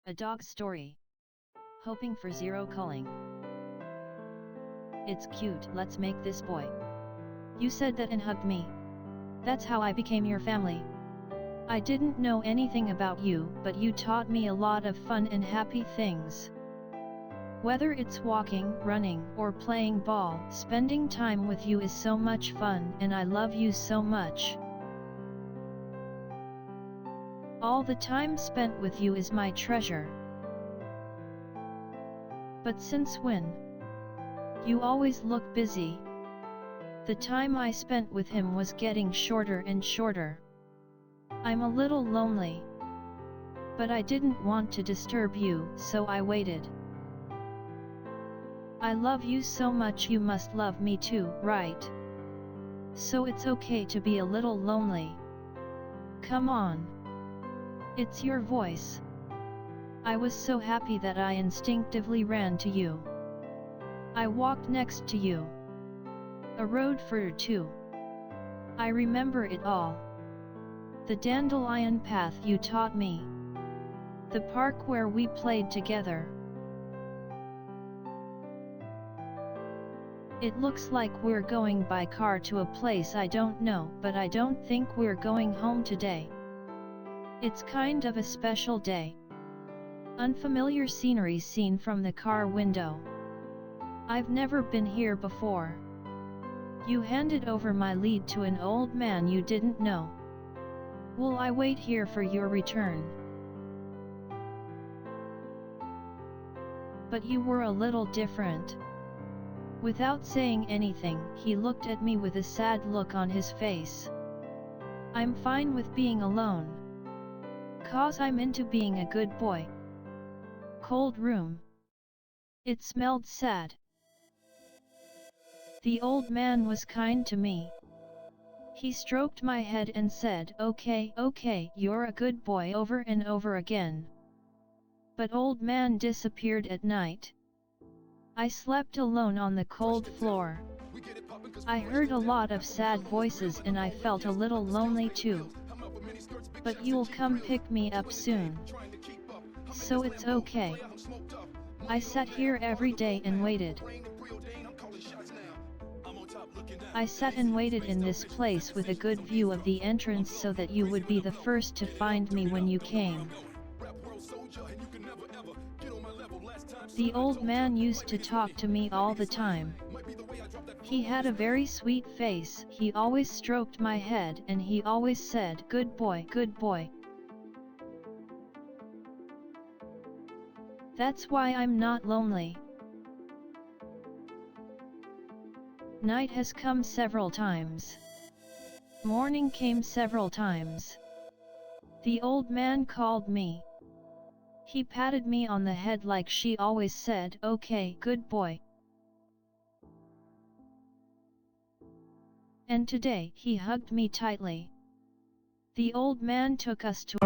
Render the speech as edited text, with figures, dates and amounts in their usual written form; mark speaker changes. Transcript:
Speaker 1: A dog story. Hoping for zero culling. It's cute, let's make this boy. You said that and hugged me. That's how I became your family. I didn't know anything about you, but you taught me a lot of fun and happy things. Whether it's walking, running, or playing ball, spending time with you is so much fun and I love you so much. All the time spent with you is my treasure. But since when? You always look busy. The time I spent with him was getting shorter and shorter. I'm a little lonely. But I didn't want to disturb you, so I waited. I love you so much, you must love me too, right? So it's okay to be a little lonely. Come on. It's your voice. I was so happy that I instinctively ran to you. I walked next to you. A road for two. I remember it all. The dandelion path you taught me. The park where we played together. It looks like we're going by car to a place I don't know, but I don't think we're going home today. It's kind of a special day. Unfamiliar scenery seen from the car window. I've never been here before. You handed over my lead to an old man you didn't know. Will I wait here for your return? But you were a little different. Without saying anything, he looked at me with a sad look on his face. I'm fine with being alone. 'Cause I'm into being a good boy. Cold room. It smelled sad. The old man was kind to me. He stroked my head and said, "Okay, okay, you're a good boy," over and over again. But old man disappeared at night. I slept alone on the cold floor. I heard a lot of sad voices and I felt a little lonely too. But you'll come pick me up soon. So it's okay. I sat here every day and waited. I sat and waited in this place with a good view of the entrance so that you would be the first to find me when you came. The old man used to talk to me all the time. He had a very sweet face, he always stroked my head and he always said, "Good boy, good boy." That's why I'm not lonely. Night has come several times. Morning came several times. The old man called me. He patted me on the head like she always said, "Okay, good boy." And today he hugged me tightly. The old man took us to